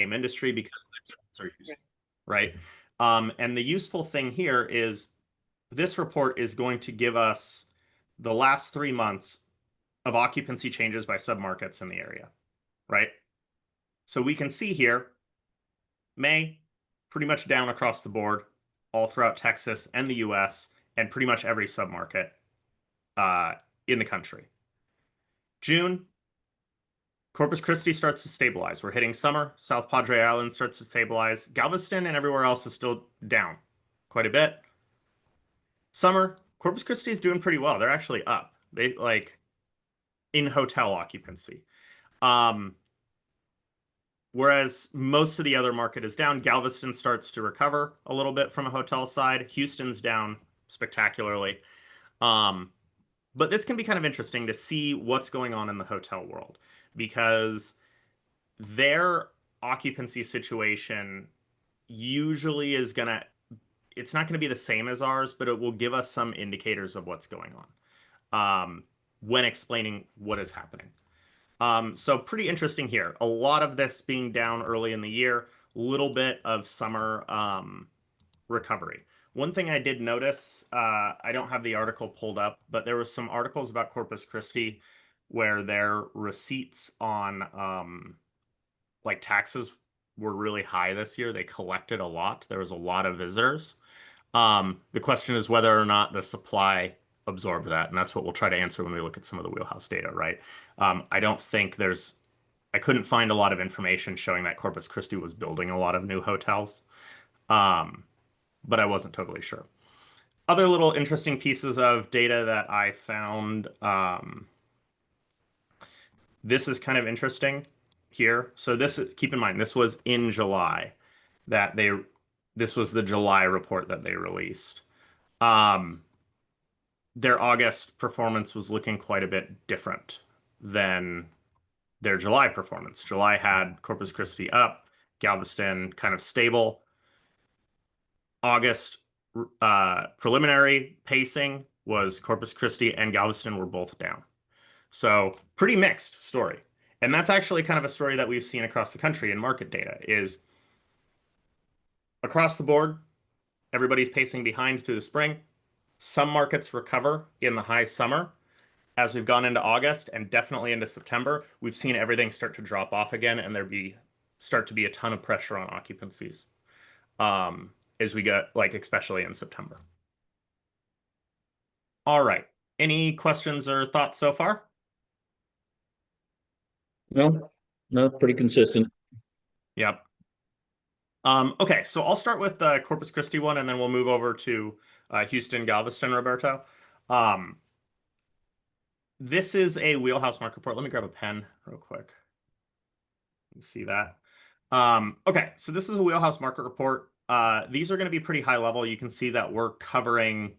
same industry because the trends are useful, right? And the useful thing here is this report is going to give us the last 3 months of occupancy changes by submarkets in the area, right? So we can see here, May, pretty much down across the board, all throughout Texas and the US, and pretty much every submarket in the country. June, Corpus Christi starts to stabilize. We're hitting summer. South Padre Island starts to stabilize. Galveston and everywhere else is still down quite a bit. Summer, Corpus Christi is doing pretty well. They're actually up. They like in hotel occupancy. Whereas most of the other market is down. Galveston starts to recover a little bit from a hotel side. Houston's down spectacularly. But this can be kind of interesting to see what's going on in the hotel world because their occupancy situation usually is gonna, it's not going to be the same as ours, but it will give us some indicators of what's going on when explaining what is happening. So pretty interesting here. A lot of this being down early in the year, a little bit of summer recovery. One thing I did notice, I don't have the article pulled up, but there was some articles about Corpus Christi where their receipts on like taxes were really high this year. They collected a lot. There was a lot of visitors. The question is whether or not the supply absorbed that, and that's what we'll try to answer when we look at some of the Wheelhouse data, right? I don't think I couldn't find a lot of information showing that Corpus Christi was building a lot of new hotels, but I wasn't totally sure. Other little interesting pieces of data that I found, this is kind of interesting here. So keep in mind, this was in July this was the July report that they released. Their August performance was looking quite a bit different than their July performance. July had Corpus Christi up, Galveston kind of stable. August preliminary pacing was Corpus Christi and Galveston were both down. So pretty mixed story. And that's actually kind of a story that we've seen across the country in market data is across the board, everybody's pacing behind through the spring. Some markets recover in the high summer. As we've gone into August and definitely into September, we've seen everything start to drop off again and start to be a ton of pressure on occupancies as we get like especially in September. All right. Any questions or thoughts so far? No, no, pretty consistent. Yep. Okay, so I'll start with the Corpus Christi one, and then we'll move over to Houston, Galveston, Roberto. This is a Wheelhouse market report. Let me grab a pen real quick. You see that? Okay, so this is a Wheelhouse market report. These are going to be pretty high level. You can see that we're covering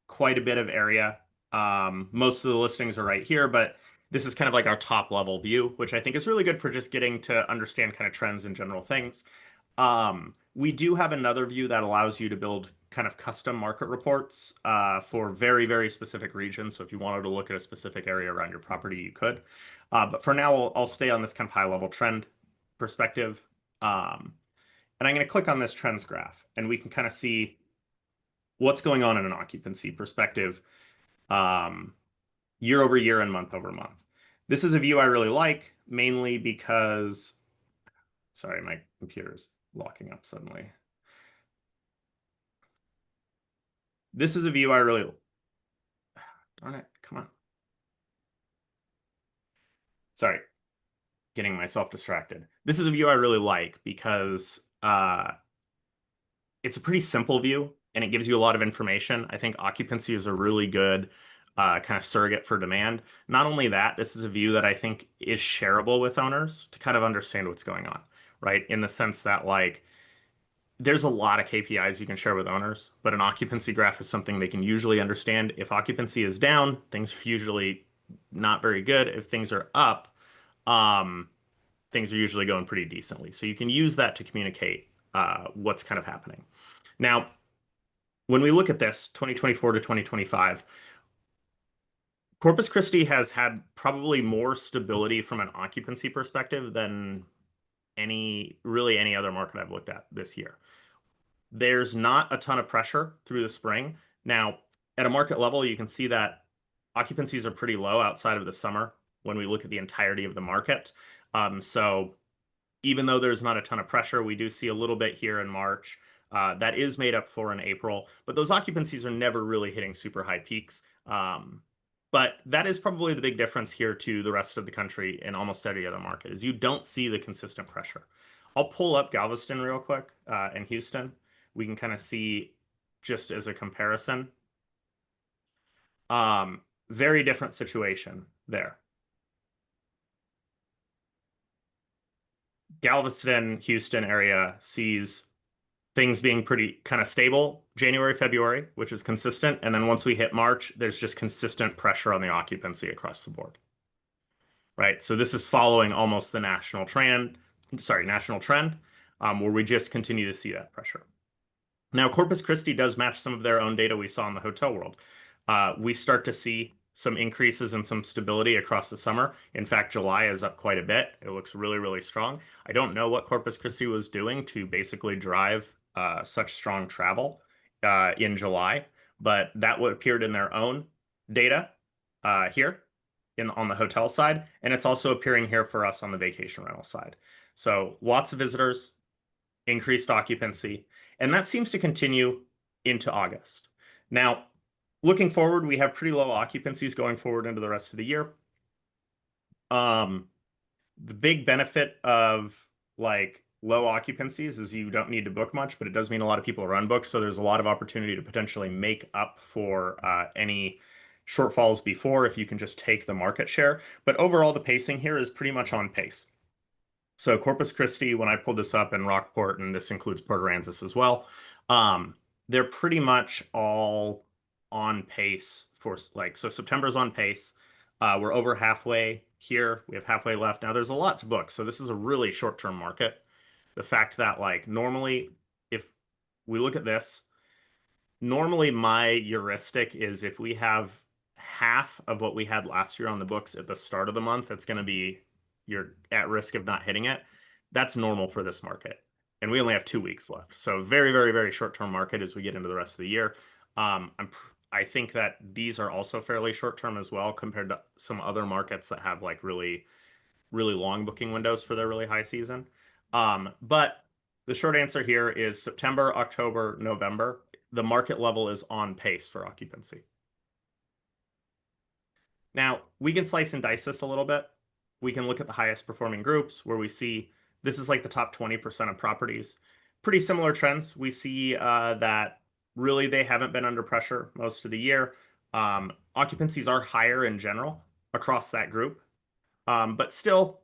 quite a bit of area. Most of the listings are right here, but this is kind of like our top level view, which I think is really good for just getting to understand kind of trends and general things. We do have another view that allows you to build kind of custom market reports for very, very specific regions. So if you wanted to look at a specific area around your property, you could. But for now, I'll stay on this kind of high level trend perspective. And I'm going to click on this trends graph, and we can kind of see what's going on in an occupancy perspective year over year and month over month. This is a view I really like, mainly because, sorry, my computer's locking up suddenly. This is a view I really, darn it, come on. Sorry, getting myself distracted. This is a view I really like because it's a pretty simple view and it gives you a lot of information. I think occupancy is a really good kind of surrogate for demand. Not only that, this is a view that I think is shareable with owners to kind of understand what's going on, right? In the sense that like there's a lot of KPIs you can share with owners, but an occupancy graph is something they can usually understand. If occupancy is down, things are usually not very good. If things are up, things are usually going pretty decently. So you can use that to communicate what's kind of happening. Now, when we look at this 2024 to 2025, Corpus Christi has had probably more stability from an occupancy perspective than really any other market I've looked at this year. There's not a ton of pressure through the spring. Now, at a market level, you can see that occupancies are pretty low outside of the summer when we look at the entirety of the market. So even though there's not a ton of pressure, we do see a little bit here in March. That is made up for in April, but those occupancies are never really hitting super high peaks. But that is probably the big difference here to the rest of the country and almost every other market is you don't see the consistent pressure. I'll pull up Galveston real quick and Houston. We can kind of see just as a comparison. Very different situation there. Galveston, Houston area sees things being pretty kind of stable January, February, which is consistent. And then once we hit March, there's just consistent pressure on the occupancy across the board. Right. So this is following almost the national trend, where we just continue to see that pressure. Now, Corpus Christi does match some of their own data we saw in the hotel world. We start to see some increases and some stability across the summer. In fact, July is up quite a bit. It looks really, really strong. I don't know what Corpus Christi was doing to basically drive such strong travel in July, but that what appeared in their own data here on the hotel side, and it's also appearing here for us on the vacation rental side. So lots of visitors, increased occupancy, and that seems to continue into August. Now, looking forward, we have pretty low occupancies going forward into the rest of the year. The big benefit of like low occupancies is you don't need to book much, but it does mean a lot of people are unbooked. So there's a lot of opportunity to potentially make up for any shortfalls before if you can just take the market share. But overall, the pacing here is pretty much on pace. So Corpus Christi, when I pulled this up, in Rockport, and this includes Port Aransas as well, they're pretty much all on pace for like, so September's on pace. We're over halfway here. We have halfway left. Now there's a lot to book. So this is a really short-term market. The fact that like normally, if we look at this, normally my heuristic is if we have half of what we had last year on the books at the start of the month, it's going to be you're at risk of not hitting it. That's normal for this market. And we only have 2 weeks left. So very, very, very short-term market as we get into the rest of the year. I think that these are also fairly short-term as well compared to some other markets that have like really, really long booking windows for their really high season. But the short answer here is September, October, November, the market level is on pace for occupancy. Now, we can slice and dice this a little bit. We can look at the highest performing groups where we see this is like the top 20% of properties. Pretty similar trends. We see that really they haven't been under pressure most of the year. Occupancies are higher in general across that group. But still,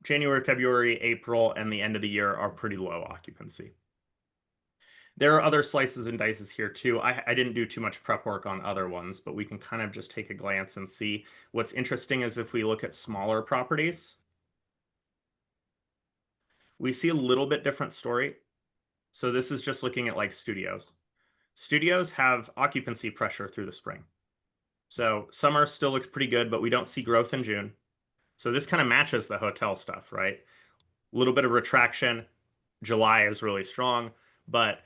January, February, April, and the end of the year are pretty low occupancy. There are other slices and dices here too. I didn't do too much prep work on other ones, but we can kind of just take a glance and see. What's interesting is if we look at smaller properties, we see a little bit different story. So this is just looking at like studios. Studios have occupancy pressure through the spring. So summer still looks pretty good, but we don't see growth in June. So this kind of matches the hotel stuff, right? A little bit of retraction. July is really strong, but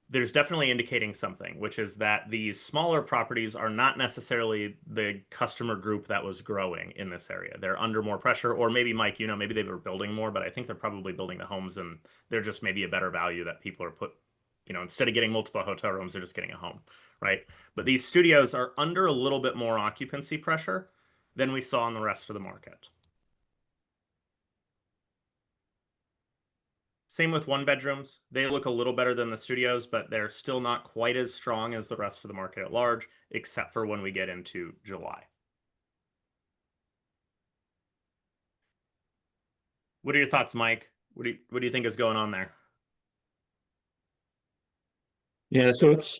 there's definitely indicating something, which is that these smaller properties are not necessarily the customer group that was growing in this area. They're under more pressure, or maybe, Mike, maybe they were building more, but I think they're probably building the homes and they're just maybe a better value that people are instead of getting multiple hotel rooms, they're just getting a home, right? But these studios are under a little bit more occupancy pressure than we saw in the rest of the market. Same with one bedrooms. They look a little better than the studios, but they're still not quite as strong as the rest of the market at large, except for when we get into July. What are your thoughts, Mike? What do you think is going on there? Yeah, so it's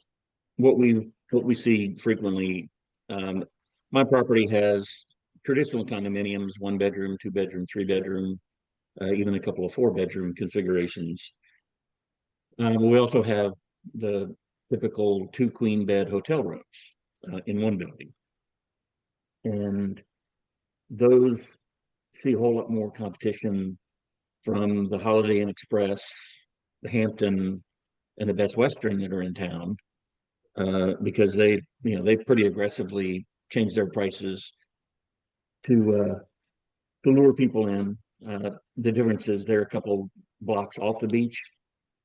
what we see frequently. Um, my property has traditional condominiums, one bedroom, two bedroom, three bedroom, even a couple of four bedroom configurations. We also have the typical two queen bed hotel rooms in one building. And those see a whole lot more competition from the Holiday Inn Express, the Hampton, and the Best Western that are in town, because they pretty aggressively changed their prices to to lure people in. The difference is they're a couple blocks off the beach,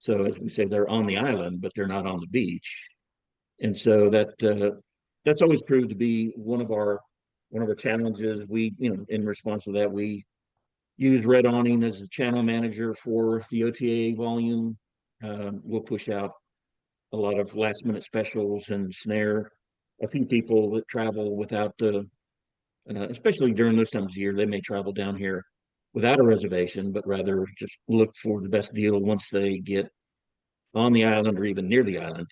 so as we say, they're on the island, but they're not on the beach, and so that's always proved to be one of our challenges. We, in response to that, we use Red Awning as a channel manager for the OTA volume. We'll push out a lot of last minute specials and snare a few people that travel without the, especially during those times of year, they may travel down here without a reservation, but rather just look for the best deal once they get on the island or even near the island,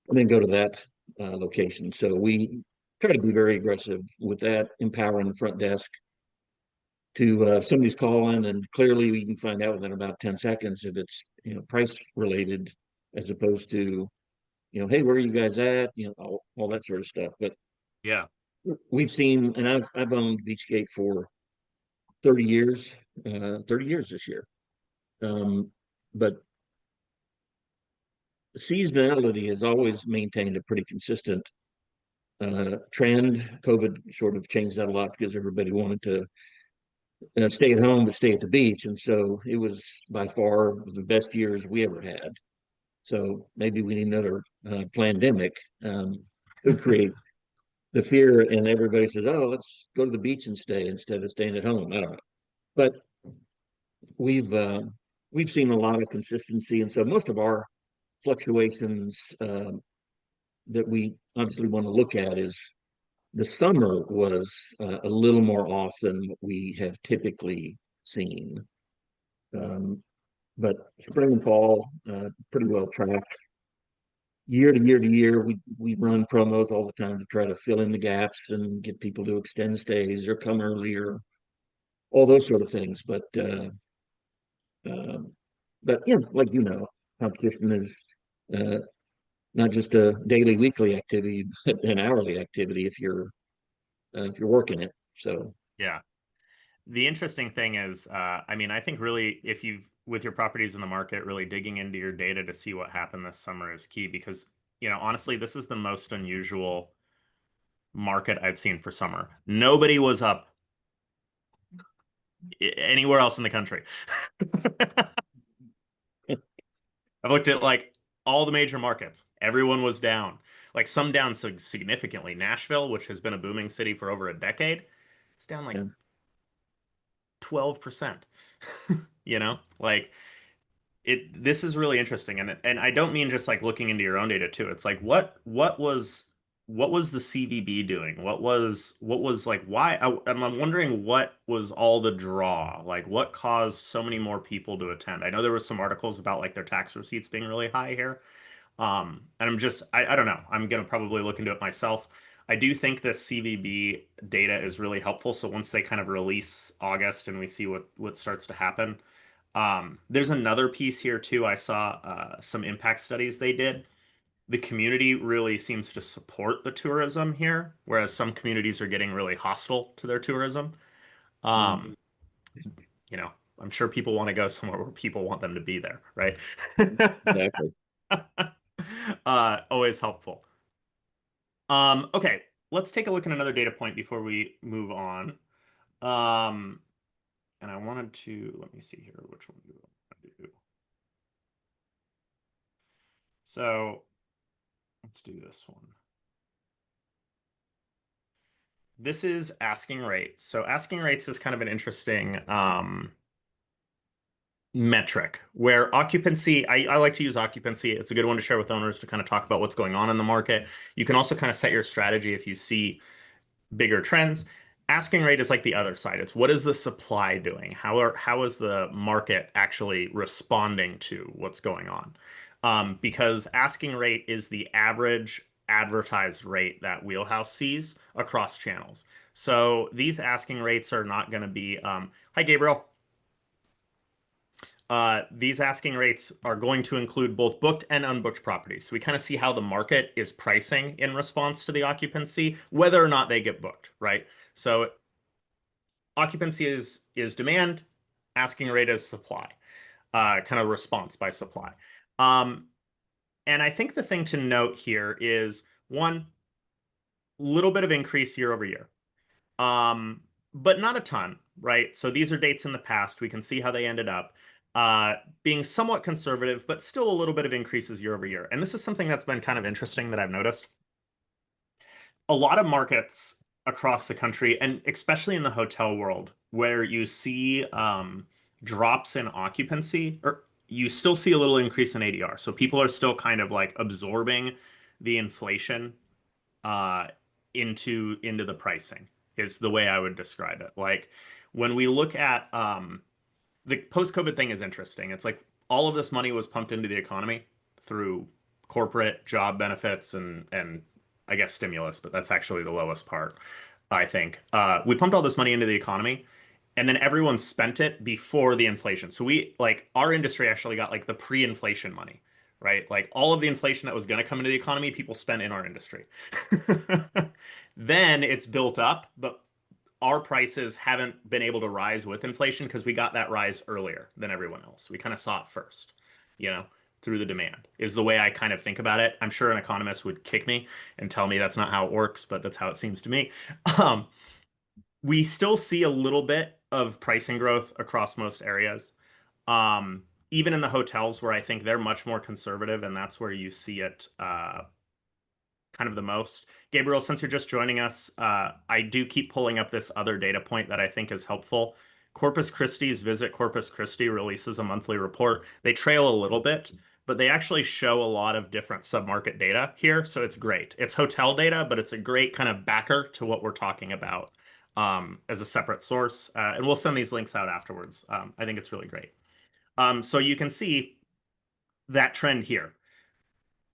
and then go to that location. So we try to be very aggressive with that, empowering the front desk to if somebody's calling, and clearly we can find out within about 10 seconds if it's price related, as opposed to hey, where are you guys at, all that sort of stuff. But Yeah. we've seen, and I've owned Beachgate for 30 years, 30 years this year. But seasonality has always maintained a pretty consistent trend. COVID sort of changed that a lot because everybody wanted to stay at home but stay at the beach, and so it was by far the best years we ever had. So maybe we need another pandemic. It would create the fear, and everybody says, "Oh, let's go to the beach and stay instead of staying at home." I don't know, but we've uh, we've seen a lot of consistency, and so most of our fluctuations that we obviously want to look at is the summer was a little more off than what we have typically seen. Um, but spring and fall, pretty well tracked. Year to year to year, we run promos all the time to try to fill in the gaps and get people to extend stays or come earlier, all those sort of things. Um, but like competition is uh, not just a daily, weekly activity, but an hourly activity if you're working it. So Yeah. The interesting thing is, I mean, I think really, if you've with your properties in the market, really digging into your data to see what happened this summer is key because, honestly, this is the most unusual market I've seen for summer. Nobody was up anywhere else in the country. I've looked at like all the major markets. Everyone was down. Like some down so significantly. Nashville, which has been a booming city for over a decade, it's down like yeah, 12%. Like this is really interesting, and I don't mean just like looking into your own data too. It's like what was the CVB doing? What was like why I'm wondering what was all the draw? Like what caused so many more people to attend? I know there was some articles about like their tax receipts being really high here. And I don't know. I'm gonna probably look into it myself. I do think this CVB data is really helpful. So once they kind of release August and we see what starts to happen, there's another piece here too. I saw some impact studies they did. The community really seems to support the tourism here, whereas some communities are getting really hostile to their tourism. mm, Um, you know, I'm sure people want to go somewhere where people want them to be there, right? exactly. Always helpful. Okay, let's take a look at another data point before we move on. Um, and I wanted to, let me see here, which one do I want to do? So let's do this one. This is asking rates. So asking rates is kind of an interesting metric where occupancy, I like to use occupancy. It's a good one to share with owners to kind of talk about what's going on in the market. You can also kind of set your strategy if you see bigger trends. Asking rate is like the other side. It's what is the supply doing? How is the market actually responding to what's going on? Because asking rate is the average advertised rate that Wheelhouse sees across channels. So these asking rates are not going to be, hi Gabriel. These asking rates are going to include both booked and unbooked properties. So we kind of see how the market is pricing in response to the occupancy, whether or not they get booked, right? So occupancy is demand, asking rate is supply, kind of response by supply. Um, and I think the thing to note here is one little bit of increase year over year, um, but not a ton, right? So these are dates in the past. We can see how they ended up. Being somewhat conservative, but still a little bit of increases year over year. And this is something that's been kind of interesting that I've noticed. A lot of markets across the country, and especially in the hotel world, where you see drops in occupancy, or you still see a little increase in ADR. So people are still kind of like absorbing the inflation uh, into the pricing, is the way I would describe it. Like when we look at the post-COVID thing is interesting. It's like all of this money was pumped into the economy through corporate job benefits and I guess stimulus, but that's actually the lowest part, I think. We pumped all this money into the economy, and then everyone spent it before the inflation. So we like our industry actually got like the pre-inflation money, right? Like all of the inflation that was going to come into the economy, people spent in our industry. Then it's built up, but our prices haven't been able to rise with inflation because we got that rise earlier than everyone else. We kind of saw it first, you know, through the demand, is the way I kind of think about it. I'm sure an economist would kick me and tell me that's not how it works, but that's how it seems to me. Um, we still see a little bit of pricing growth across most areas. Even in the hotels where I think they're much more conservative, and that's where you see it kind of the most. Gabriel, since you're just joining us, I do keep pulling up this other data point that I think is helpful. Corpus Christi's Visit Corpus Christi releases a monthly report. They trail a little bit, but they actually show a lot of different submarket data here. So it's great. It's hotel data, but it's a great kind of backer to what we're talking about as a separate source. And we'll send these links out afterwards. I think it's really great. So you can see that trend here,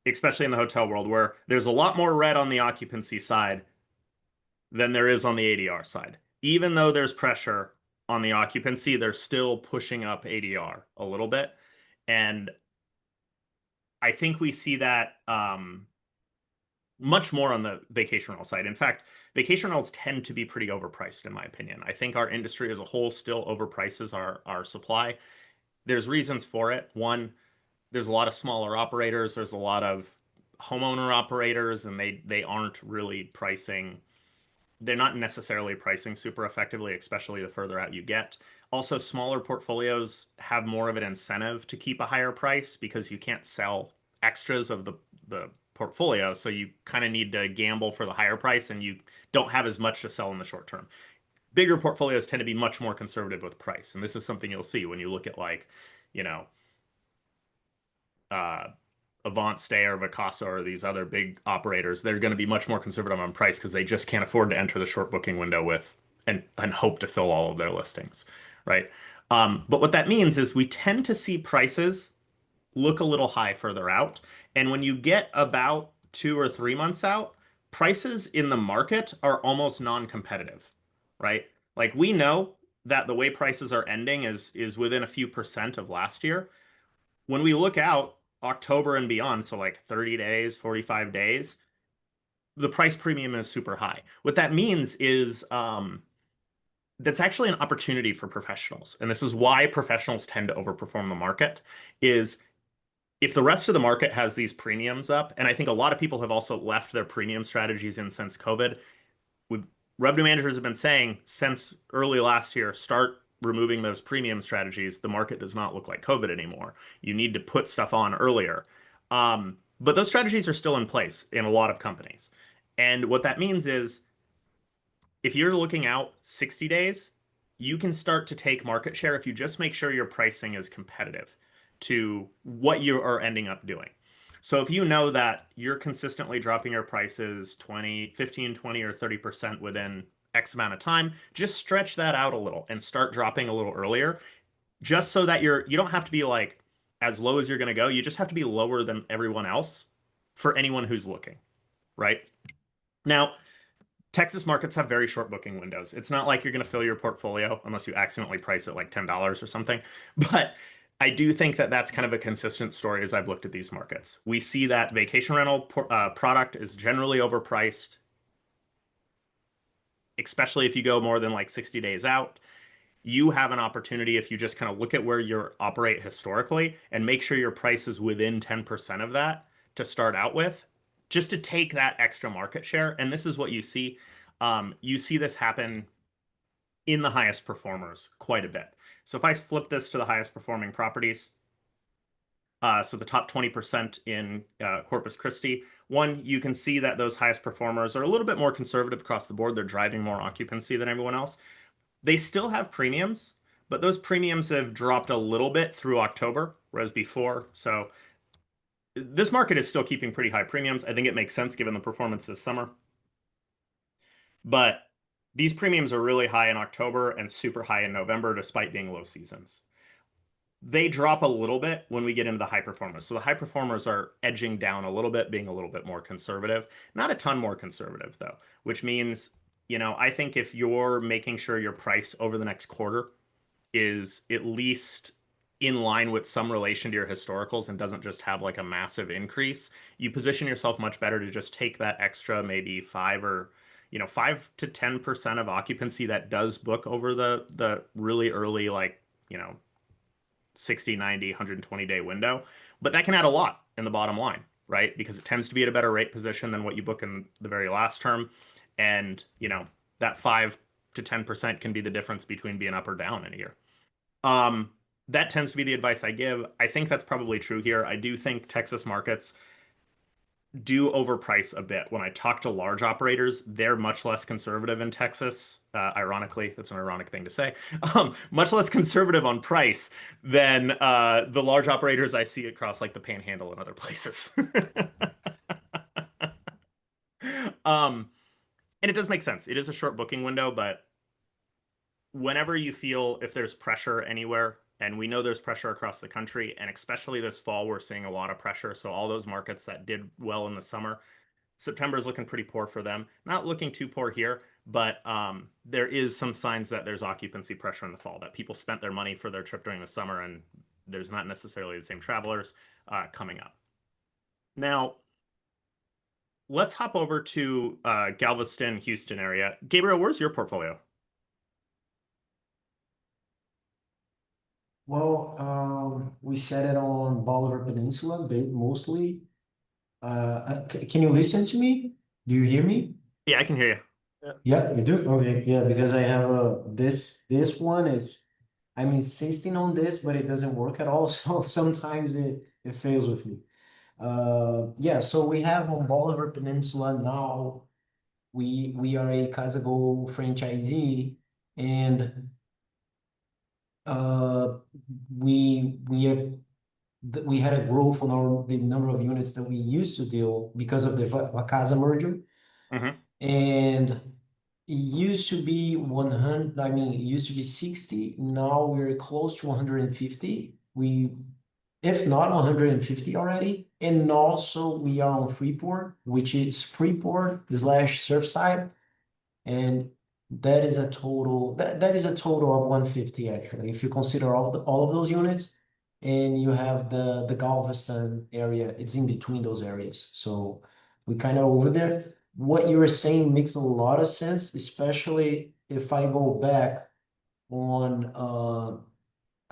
especially in the hotel world, where there's a lot more red on the occupancy side than there is on the ADR side. Even though there's pressure on the occupancy, they're still pushing up ADR a little bit. And I think we see that much more on the vacation rental side. In fact, vacation rentals tend to be pretty overpriced, in my opinion. I think our industry as a whole still overprices our supply. There's reasons for it. One, there's a lot of smaller operators. There's a lot of homeowner operators, and they aren't really pricing. They're not necessarily pricing super effectively, especially the further out you get. Also, smaller portfolios have more of an incentive to keep a higher price because you can't sell extras of the portfolio. So you kind of need to gamble for the higher price, and you don't have as much to sell in the short term. Bigger portfolios tend to be much more conservative with price. And this is something you'll see when you look at like, you know, uh, Avant Stay or Vacasa or these other big operators. They're going to be much more conservative on price because they just can't afford to enter the short booking window with and hope to fill all of their listings, right? But what that means is we tend to see prices look a little high further out. And when you get about 2 or 3 months out, prices in the market are almost non-competitive, right? Like we know that the way prices are ending is within a few percent of last year. When we look out October and beyond, so like 30 days, 45 days, the price premium is super high. What that means is that's actually an opportunity for professionals. And this is why professionals tend to overperform the market is if the rest of the market has these premiums up, and I think a lot of people have also left their premium strategies in since COVID. we Revenue managers have been saying since early last year, start removing those premium strategies. The market does not look like COVID anymore. You need to put stuff on earlier. But those strategies are still in place in a lot of companies. And what that means is if you're looking out 60 days, you can start to take market share if you just make sure your pricing is competitive to what you are ending up doing. So if you know that you're consistently dropping your prices 20, 15, 20, or 30% within X amount of time, just stretch that out a little and start dropping a little earlier, just so that you don't have to be like as low as you're going to go. You just have to be lower than everyone else for anyone who's looking, right? Now, Texas markets have very short booking windows. It's not like you're going to fill your portfolio unless you accidentally price it like $10 or something. But I do think that that's kind of a consistent story as I've looked at these markets. We see that vacation rental product is generally overpriced, especially if you go more than like 60 days out. you have an opportunity if you just kind of look at where you operate historically and make sure your price is within 10% of that to start out with, just to take that extra market share. And this is what you see. You see this happen in the highest performers quite a bit. So if I flip this to the highest performing properties, so the top 20% in Corpus Christi, one, you can see that those highest performers are a little bit more conservative across the board. They're driving more occupancy than everyone else. They still have premiums, but those premiums have dropped a little bit through October, whereas before. So this market is still keeping pretty high premiums. I think it makes sense given the performance this summer. But these premiums are really high in October and super high in November, despite being low seasons. They drop a little bit when we get into the high performers. So the high performers are edging down a little bit, being a little bit more conservative. Not a ton more conservative, though, which means, I think if you're making sure your price over the next quarter is at least in line with some relation to your historicals and doesn't just have like a massive increase, you position yourself much better to just take that extra maybe 5 to 10% of occupancy that does book over the really early, like, 60, 90, 120-day window. But that can add a lot in the bottom line, right? Because it tends to be at a better rate position than what you book in the very last term. And, that 5 to 10% can be the difference between being up or down in a year. Um, that tends to be the advice I give. I think that's probably true here. I do think Texas markets do overprice a bit. When I talk to large operators, they're much less conservative in Texas. Ironically, that's an ironic thing to say. Much less conservative on price than the large operators I see across like the Panhandle and other places. um, and it does make sense. It is a short booking window, but whenever you feel if there's pressure anywhere, and we know there's pressure across the country, and especially this fall, we're seeing a lot of pressure. So all those markets that did well in the summer, September is looking pretty poor for them. Not looking too poor here, but there is some signs that there's occupancy pressure in the fall, that people spent their money for their trip during the summer, and there's not necessarily the same travelers coming up. Now, let's hop over to Galveston, Houston area. Gabriel, where's your portfolio? Well, we set it on Bolivar Peninsula, mostly. Can you listen to me? Do you hear me? Yeah, I can hear you. Yeah, you do? Okay, yeah, because I have this one is, I'm insisting on this, but it doesn't work at all. So sometimes it fails with me. Yeah, so we have on Bolivar Peninsula now, we are a Casago franchisee, and uh, we had a growth on the number of units that we used to deal because of the Vacasa merger. Hmm. And it used to be 100, I mean, it used to be 60. Now we're close to 150. If not 150 already. And also we are on Freeport, which is Freeport slash Surfside, and that is a total of 150 actually, if you consider all of those units, and you have the Galveston area, it's in between those areas. So we kind of over there. What you were saying makes a lot of sense, especially if I go back on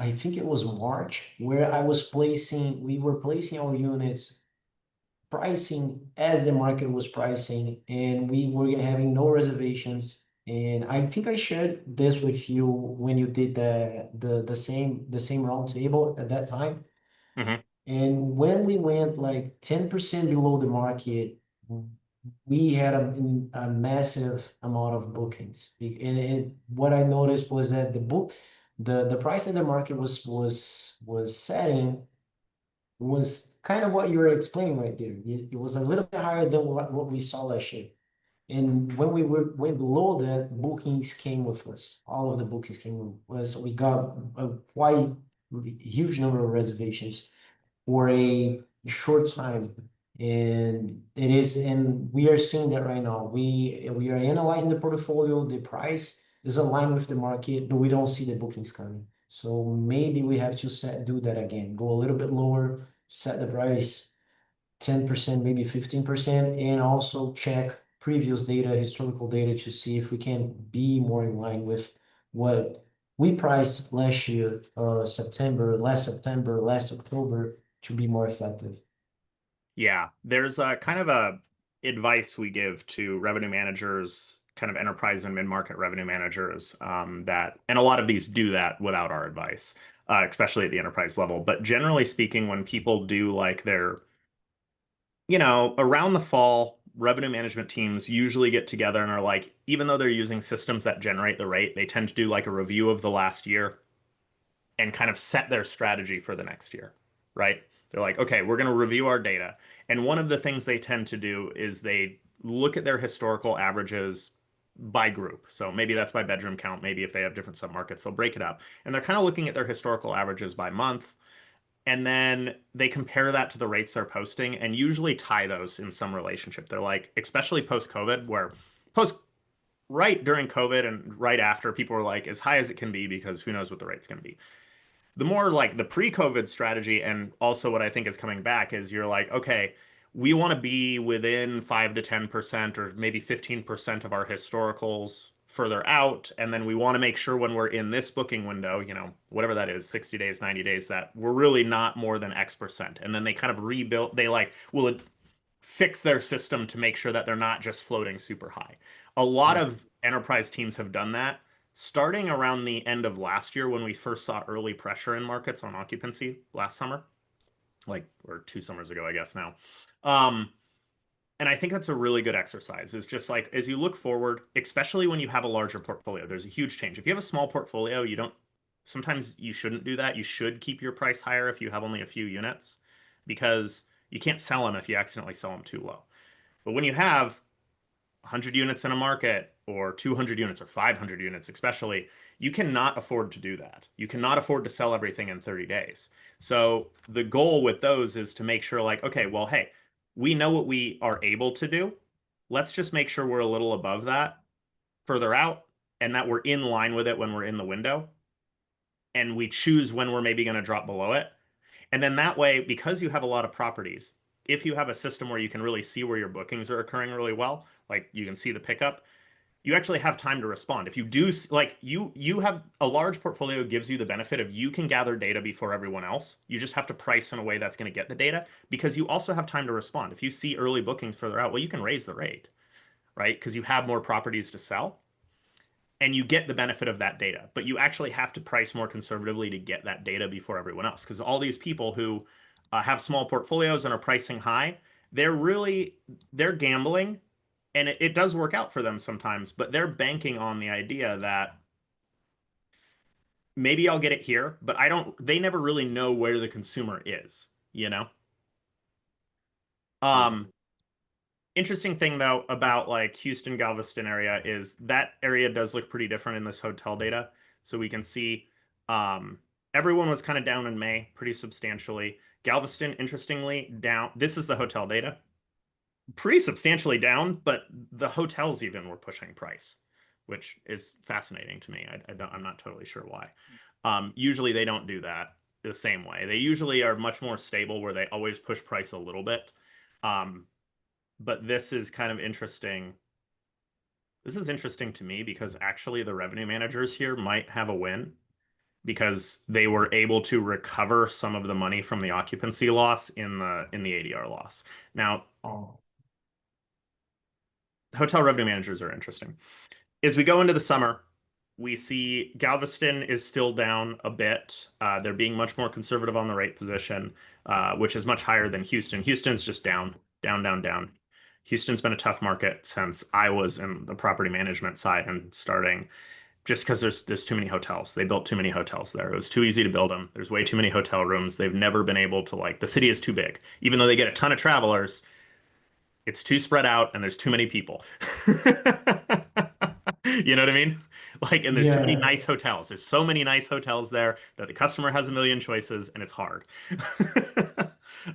I think it was March, where we were placing our units pricing as the market was pricing, and we were having no reservations. And I think I shared this with you when you did the same round table at that time. Hmm. And when we went like 10% below the market, we had a massive amount of bookings. What I noticed was that the price that the market was setting was kind of what you were explaining right there. It was a little bit higher than what we saw last year. And when went below that, bookings came with us. All of the bookings came with us. We got a quite huge number of reservations for a short time. And we are seeing that right now. We are analyzing the portfolio, the price is aligned with the market, but we don't see the bookings coming. So maybe we have to do that again, go a little bit lower, set the price 10%, maybe 15%, and also check previous data, historical data, to see if we can be more in line with what we priced last year, last September, last October to be more effective. Yeah, there's a kind of a advice we give to revenue managers, kind of enterprise and mid-market revenue managers, and a lot of these do that without our advice, especially at the enterprise level. But generally speaking, when people do like their, around the fall, revenue management teams usually get together and are like, even though they're using systems that generate the rate, they tend to do like a review of the last year and kind of set their strategy for the next year, right? They're like, okay, we're going to review our data. And one of the things they tend to do is they look at their historical averages by group. So maybe that's by bedroom count. Maybe if they have different submarkets, they'll break it up. And they're kind of looking at their historical averages by month. And then they compare that to the rates they're posting and usually tie those in some relationship. They're like, especially post COVID, where post right during COVID and right after, people were like, as high as it can be because who knows what the rate's going to be. The more like the pre-COVID strategy, and also what I think is coming back, is you're like, okay, we want to be within 5 to 10% or maybe 15% of our historicals further out. And then we want to make sure when we're in this booking window, whatever that is, 60 days, 90 days, that we're really not more than X percent. And then they kind of rebuild, they like will fix their system to make sure that they're not just floating super high. A lot Yeah. of enterprise teams have done that starting around the end of last year when we first saw early pressure in markets on occupancy last summer, like, or 2 summers ago, I guess now. Um, and I think that's a really good exercise. Is just like as you look forward, especially when you have a larger portfolio, there's a huge change. If you have a small portfolio, you don't, sometimes you shouldn't do that. You should keep your price higher if you have only a few units because you can't sell them if you accidentally sell them too low. But when you have 100 units in a market or 200 units or 500 units especially, you cannot afford to do that. You cannot afford to sell everything in 30 days. So the goal with those is to make sure like, okay, well, hey, we know what we are able to do. Let's just make sure we're a little above that further out and that we're in line with it when we're in the window. And we choose when we're maybe going to drop below it. And then that way, because you have a lot of properties, if you have a system where you can really see where your bookings are occurring really well, like you can see the pickup, you actually have time to respond. If you do like you have a large portfolio gives you the benefit of you can gather data before everyone else. You just have to price in a way that's going to get the data because you also have time to respond. If you see early bookings further out, well, you can raise the rate, right? Because you have more properties to sell and you get the benefit of that data. But you actually have to price more conservatively to get that data before everyone else because all these people who have small portfolios and are pricing high, they're gambling and it does work out for them sometimes, but they're banking on the idea that maybe I'll get it here, but they never really know where the consumer is, you know? Yeah. Um, Interesting thing though about like Houston, Galveston area is that area does look pretty different in this hotel data. So we can see um, everyone was kind of down in May pretty substantially. Galveston, interestingly, down. This is the hotel data. Pretty substantially down, but the hotels even were pushing price, which is fascinating to me. I'm not totally sure why. Usually they don't do that the same way. They usually are much more stable where they always push price a little bit. Um, but this is kind of interesting. This is interesting to me because actually the revenue managers here might have a win because they were able to recover some of the money from the occupancy loss in the ADR loss. Now, Oh, hotel revenue managers are interesting. As we go into the summer, we see Galveston is still down a bit. They're being much more conservative on the rate position, which is much higher than Houston. Houston's just down, down, down, down. Houston's been a tough market since I was in the property management side and starting just because there's too many hotels. They built too many hotels there. It was too easy to build them. There's way too many hotel rooms. They've never been able to like the city is too big. Even though they get a ton of travelers, it's too spread out and there's too many people. You know what I mean? Like, and there's too many yeah. nice hotels. There's so many nice hotels there that the customer has a million choices and it's hard.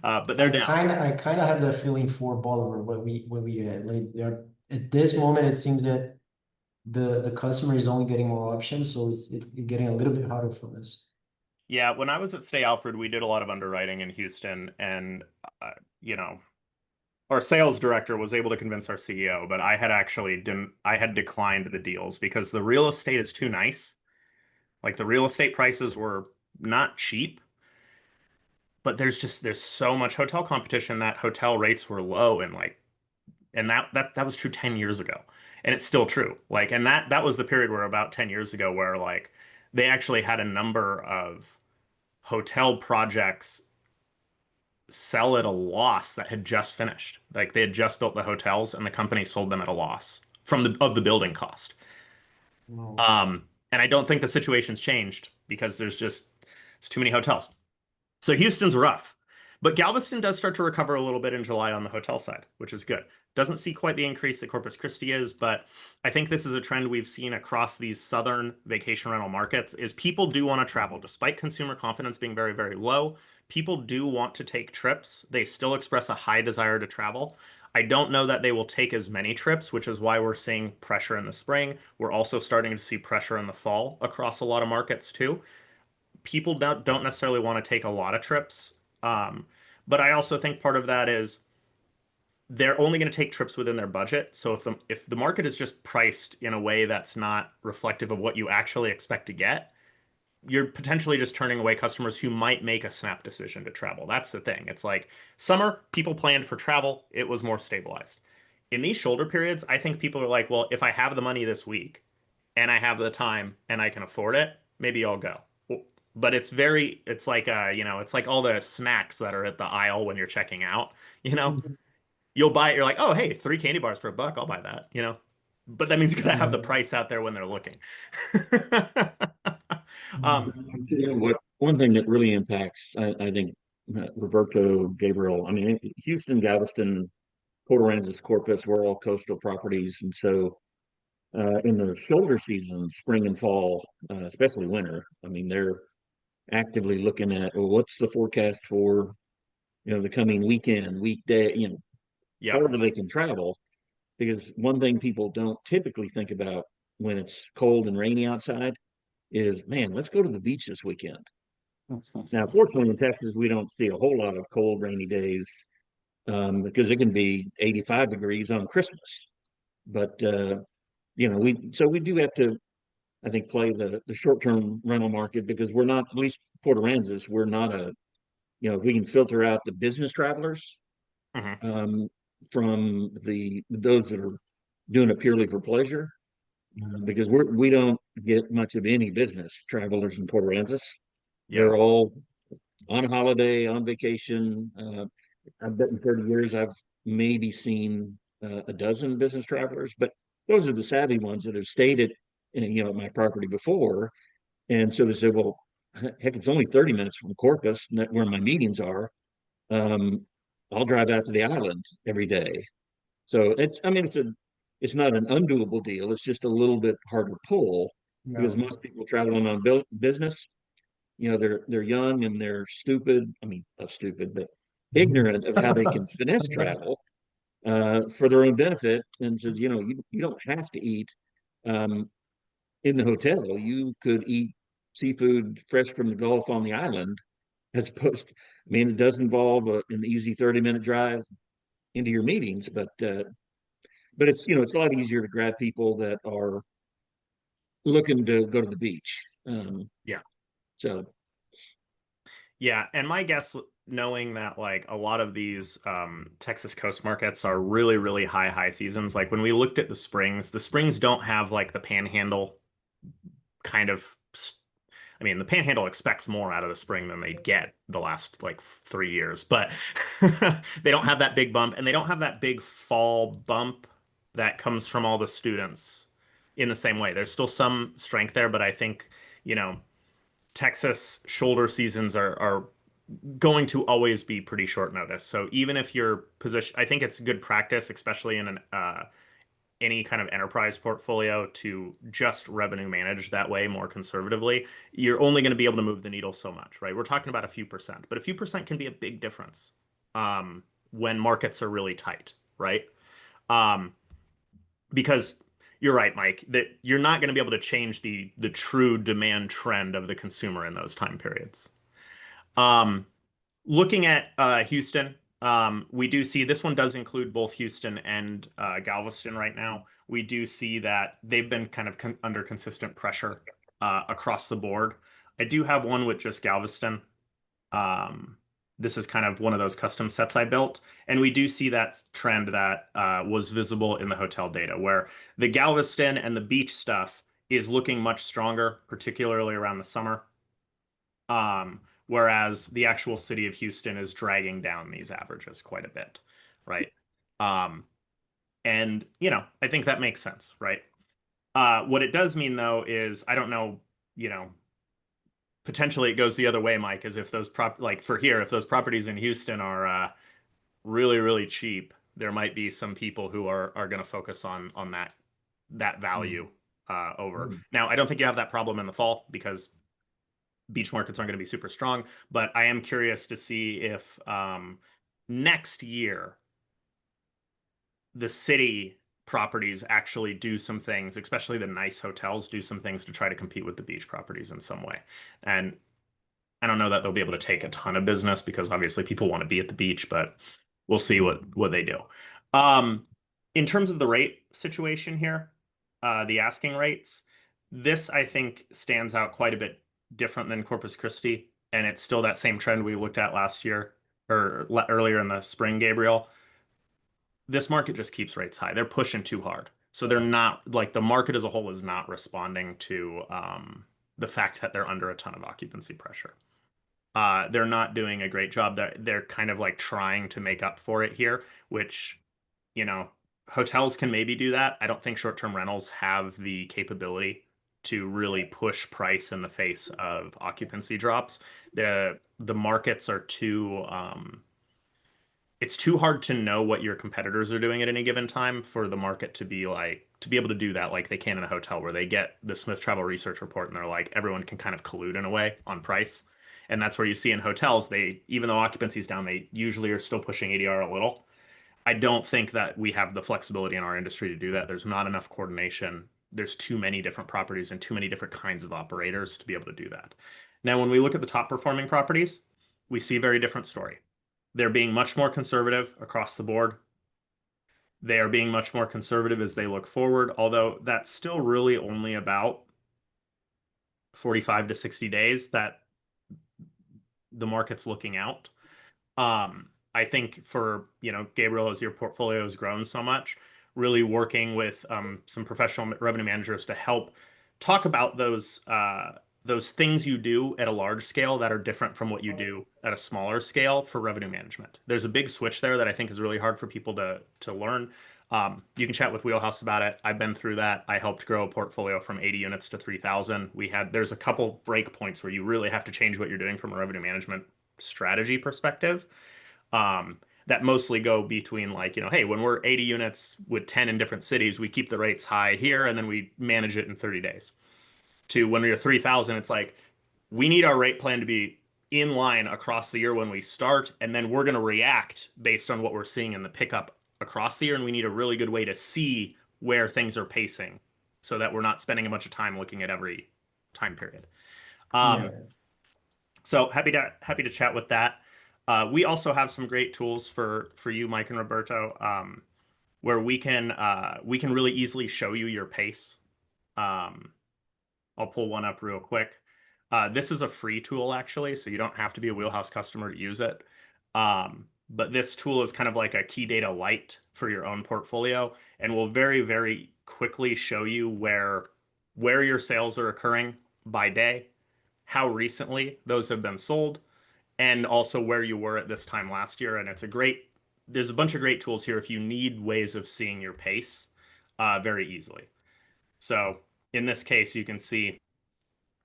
But they're down. I kind of have that feeling for Bolivar when we like there at this moment it seems that the customer is only getting more options, so it's getting a little bit harder for us. Yeah, when I was at Stay Alfred, we did a lot of underwriting in Houston, and uh, you know, our sales director was able to convince our CEO, but I had actually didn't. I had declined the deals because the real estate is too nice. Like the real estate prices were not cheap, but there's so much hotel competition that hotel rates were low and like and that was true 10 years ago. And it's still true. Like and that was the period where about 10 years ago where like they actually had a number of hotel projects sell at a loss that had just finished. Like they had just built the hotels and the company sold them at a loss from the building cost. Wow. And I don't think the situation's changed because there's too many hotels. So Houston's rough. But Galveston does start to recover a little bit in July on the hotel side, which is good. Doesn't see quite the increase that Corpus Christi is, but I think this is a trend we've seen across these southern vacation rental markets is people do want to travel despite consumer confidence being very, very low. People do want to take trips. They still express a high desire to travel. I don't know that they will take as many trips, which is why we're seeing pressure in the spring. We're also starting to see pressure in the fall across a lot of markets too. People don't necessarily want to take a lot of trips. Um, but I also think part of that is they're only going to take trips within their budget. So if the market is just priced in a way that's not reflective of what you actually expect to get, you're potentially just turning away customers who might make a snap decision to travel. That's the thing. It's like summer, people planned for travel, it was more stabilized. In these shoulder periods, I think people are like, well, if I have the money this week and I have the time and I can afford it, maybe I'll go. But it's like it's like all the snacks that are at the aisle when you're checking out, you know? You'll buy it, you're like, oh, hey, 3 candy bars for $1, I'll buy that, you know? But that means you gotta have the Yeah. price out there when they're looking. Mhm. Um, You know, what one thing that really impacts, I think, Roberto, Gabriel. I mean, Houston, Galveston, Port Aransas, Corpus, we're all coastal properties, and so in the shoulder season, spring and fall, especially winter, I mean, they're actively looking at, well, what's the forecast for, the coming weekend, weekday, yeah, however they can travel. Because one thing people don't typically think about when it's cold and rainy outside is, man, let's go to the beach this weekend. Now, fortunately, in Texas, we don't see a whole lot of cold, rainy days because it can be 85 degrees on Christmas. But we do have to, I think, play the short-term rental market because we're not, at least Port Aransas, we're not if we can filter out the business travelers mhm, um, from those that are doing it purely for pleasure, because we don't get much of any business travelers in Port Aransas. yeah, They're all on holiday, on vacation. I bet in 30 years I've maybe seen a dozen business travelers, but those are the savvy ones that have stayed at my property before. And so they said, well, heck, it's only 30 minutes from Corpus, where my meetings are. Um, I'll drive out to the island every day. So I mean, it's not an undoable deal. It's just a little bit harder pull because Yeah. most people traveling on business, they're young and they're stupid. I mean, not stupid, but ignorant of how they can finesse travel for their own benefit. And so, you don't have to eat um, in the hotel. You could eat seafood fresh from the Gulf on the island, as opposed. I mean, it does involve an easy 30-minute drive into your meetings, but it's a lot easier to grab people that are looking to go to the beach. yeah. So Yeah, and my guess, knowing that like a lot of these Texas coast markets are really, really high seasons. Like when we looked at the springs don't have like the Panhandle kind of. I mean, the Panhandle expects more out of the spring than they'd get the last like 3 years, but they don't have that big bump, and they don't have that big fall bump that comes from all the students in the same way. There's still some strength there, but I think you know Texas shoulder seasons are going to always be pretty short notice. So even if your position, I think it's good practice, especially in an any kind of enterprise portfolio, to just revenue manage that way more conservatively. You're only going to be able to move the needle so much, right? We're talking about a few percent, but a few percent can be a big difference when markets are really tight, right? Um, because you're right, Mike, that you're not going to be able to change the true demand trend of the consumer in those time periods. Um, Looking at Houston, we do see this one does include both Houston and Galveston right now. We do see that they've been kind of under consistent pressure across the board. I do have one with just Galveston. Um, this is kind of one of those custom sets I built, and we do see that trend that was visible in the hotel data, where the Galveston and the beach stuff is looking much stronger, particularly around the summer. Whereas the actual city of Houston is dragging down these averages quite a bit, right? Um, and I think that makes sense, right? What it does mean though is I don't know, you know, potentially it goes the other way, Mike, as if those like for here, if those properties in Houston are really, really cheap, there might be some people who are going to focus on that value over. Mm. Now, I don't think you have that problem in the fall because beach markets aren't going to be super strong, but I am curious to see if next year the city properties actually do some things, especially the nice hotels do some things to try to compete with the beach properties in some way. And I don't know that they'll be able to take a ton of business because obviously people want to be at the beach, but we'll see what they do. Um, in terms of the rate situation here, the asking rates, this I think stands out quite a bit different than Corpus Christi, and it's still that same trend we looked at last year or earlier in the spring, Gabriel. This market just keeps rates high. They're pushing too hard. So they're not like the market as a whole is not responding to the fact that they're under a ton of occupancy pressure. They're not doing a great job. They're kind of like trying to make up for it here, which, you know, hotels can maybe do that. I don't think short-term rentals have the capability to really push price in the face of occupancy drops. The markets are too it's too hard to know what your competitors are doing at any given time for the market to be like to be able to do that like they can in a hotel where they get the Smith Travel Research report and they're like everyone can kind of collude in a way on price. And that's where you see in hotels they even though occupancy is down, they usually are still pushing ADR a little. I don't think that we have the flexibility in our industry to do that. There's not enough coordination. There's too many different properties and too many different kinds of operators to be able to do that. Now, when we look at the top performing properties, we see a very different story. They're being much more conservative across the board. They are being much more conservative as they look forward, although that's still really only about 45 to 60 days that the market's looking out. I think for, Gabriel, as your portfolio has grown so much, really working with some professional revenue managers to help talk about those things you do at a large scale that are different from what you do at a smaller scale for revenue management. There's a big switch there that I think is really hard for people to learn. You can chat with Wheelhouse about it. I've been through that. I helped grow a portfolio from 80 units to 3,000. There's a couple break points where you really have to change what you're doing from a revenue management strategy perspective. That mostly go between like, hey, when we're 80 units with 10 in different cities, we keep the rates high here and then we manage it in 30 days. To when we're 3,000, it's like we need our rate plan to be in line across the year when we start, and then we're going to react based on what we're seeing in the pickup across the year, and we need a really good way to see where things are pacing so that we're not spending a bunch of time looking at every time period. Yeah. So happy to chat with that. We also have some great tools for you, Mike and Roberto, where we can really easily show you your pace. I'll pull one up real quick. This is a free tool actually, so you don't have to be a Wheelhouse customer to use it. But this tool is kind of like a key data light for your own portfolio, and will very, very quickly show you where your sales are occurring by day, how recently those have been sold, and also where you were at this time last year. And there's a bunch of great tools here if you need ways of seeing your pace very easily. So in this case, you can see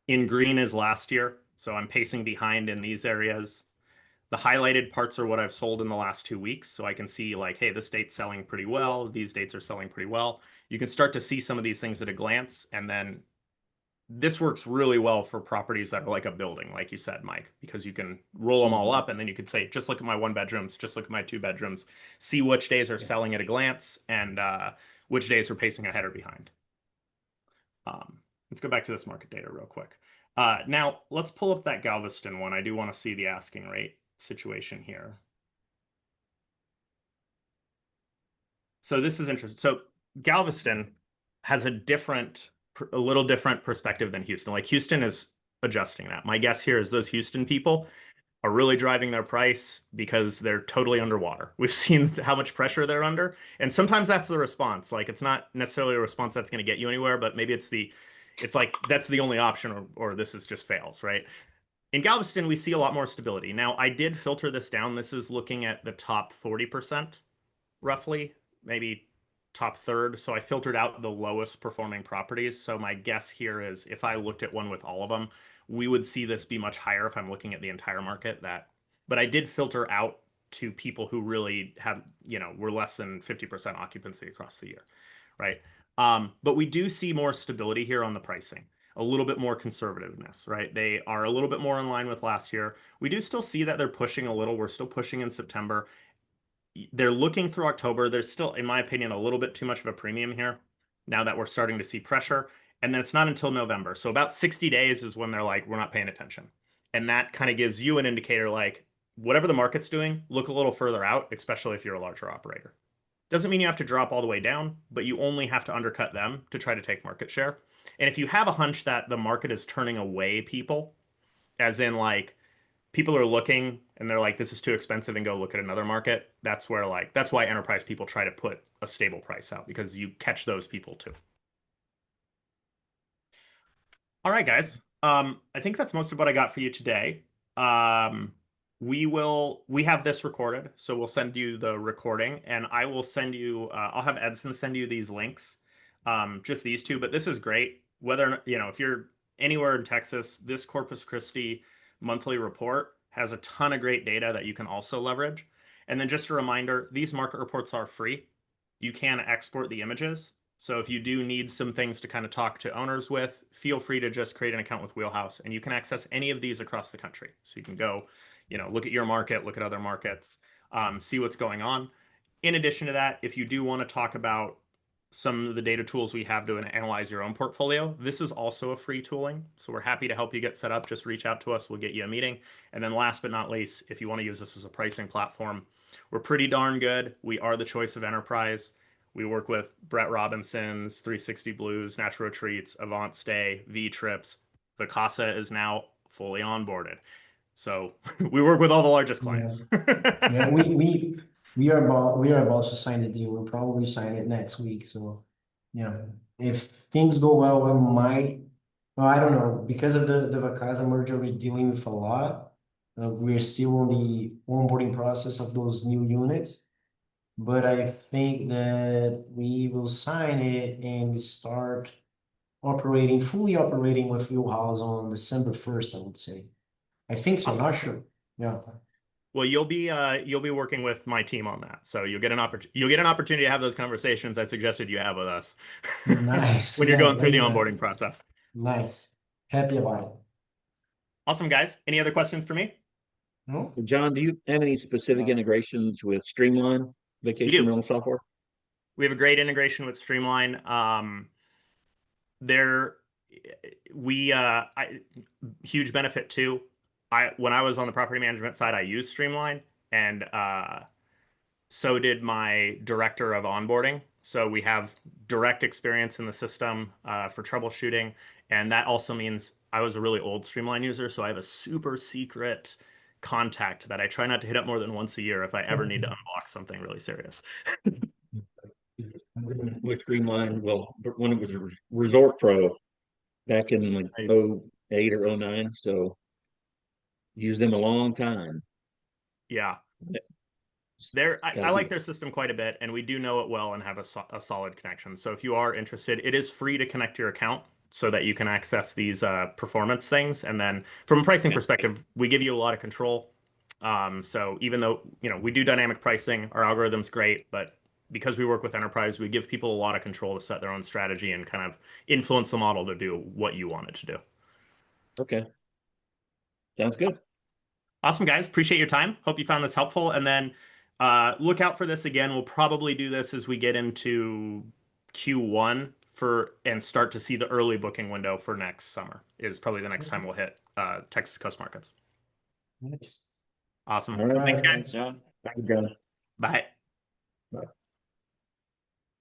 in green is last year. So I'm pacing behind in these areas. The highlighted parts are what I've sold in the last 2 weeks. So I can see like, hey, this date's selling pretty well. These dates are selling pretty well. You can start to see some of these things at a glance. And then this works really well for properties that are like a building, like you said, Mike, because you can roll them all up and then you can say, just look at my 1 bedrooms, just look at my 2 bedrooms, see which days are selling at a glance and which days are pacing ahead or behind. Let's go back to this market data real quick. Now, let's pull up that Galveston one. I do want to see the asking rate situation here. So this is interesting. So Galveston has a different a little different perspective than Houston. Like Houston is adjusting that. My guess here is those Houston people are really driving their price because they're totally underwater. We've seen how much pressure they're under, and sometimes that's the response. Like it's not necessarily a response that's going to get you anywhere, but maybe it's like that's the only option, or this is just fails, right? In Galveston, we see a lot more stability. Now, I did filter this down. This is looking at the top 40%, roughly, maybe top third. So I filtered out the lowest performing properties. So my guess here is if I looked at one with all of them, we would see this be much higher if I'm looking at the entire market. But I did filter out to people who really have, were less than 50% occupancy across the year, right? But we do see more stability here on the pricing, a little bit more conservativeness, right? They are a little bit more in line with last year. We do still see that they're pushing a little. We're still pushing in September. They're looking through October. There's still, in my opinion, a little bit too much of a premium here now that we're starting to see pressure. And then it's not until November. So about 60 days is when they're like, we're not paying attention. And that kind of gives you an indicator like, whatever the market's doing, look a little further out, especially if you're a larger operator. Doesn't mean you have to drop all the way down, but you only have to undercut them to try to take market share. And if you have a hunch that the market is turning away people, as in like people are looking and they're like, this is too expensive and go look at another market, that's why enterprise people try to put a stable price out because you catch those people too. All right, guys. I think that's most of what I got for you today. We have this recorded, so we'll send you the recording and I will send you, I'll have Edson send you these links, just these two, but this is great. Whether, if you're anywhere in Texas, this Corpus Christi monthly report has a ton of great data that you can also leverage. And then just a reminder, these market reports are free. You can export the images. So if you do need some things to kind of talk to owners with, feel free to just create an account with Wheelhouse and you can access any of these across the country. So you can go, look at your market, look at other markets, see what's going on. In addition to that, if you do want to talk about some of the data tools we have to analyze your own portfolio, this is also a free tooling. So we're happy to help you get set up. Just reach out to us. We'll get you a meeting. And then last but not least, if you want to use this as a pricing platform, we're pretty darn good. We are the choice of enterprise. We work with Brett Robinson's 360 Blues, Natural Retreats, Avant Stay, V Trips. The Casa is now fully onboarded. So we work with all the largest clients. Yeah, we are about to sign the deal. We'll probably sign it next week. So yeah, if things go well, we might. Well, I don't know, because of the Vacasa merger, we're dealing with a lot. We're still on the onboarding process of those new units, but I think that we will sign it and start fully operating with Wheelhouse on December 1st, I would say. I think so, Awesome. not sure. Yeah. Well, you'll be working with my team on that, so you'll get an opportunity to have those conversations I suggested you have with us Nice. when you're Yeah, going through the very onboarding nice. process. Nice. Happy about it. Awesome, guys. Any other questions for me? No? John, do you have any specific integrations with Streamline We vacation do. rental software? We have a great integration with Streamline. There, huge benefit too. When I was on the property management side, I used Streamline, and so did my director of onboarding. So we have direct experience in the system for troubleshooting. And that also means I was a really old Streamline user. So I have a super secret contact that I try not to hit up more than once a year if I ever need to unblock something really serious. With Streamline, well, when it was a Resort Pro back in like Nice. 08 or 09, so used them a long time. Yeah. It's I gotta like be their system quite a bit, and we do know it well and have a solid connection. So if you are interested, it is free to connect your account so that you can access these performance things. And then from a pricing perspective, we give you a lot of control. So even though we do dynamic pricing, our algorithm's great, but because we work with enterprise, we give people a lot of control to set their own strategy and kind of influence the model to do what you want it to do. okay. Sounds good. Awesome, guys. Appreciate your time. Hope you found this helpful. And then look out for this again. We'll probably do this as we get into Q1 and start to see the early booking window for next summer is probably the next time we'll hit Texas coast markets. Nice. Awesome. All right. Thanks, guys. Thanks, John. Thank you, John. Bye. Bye.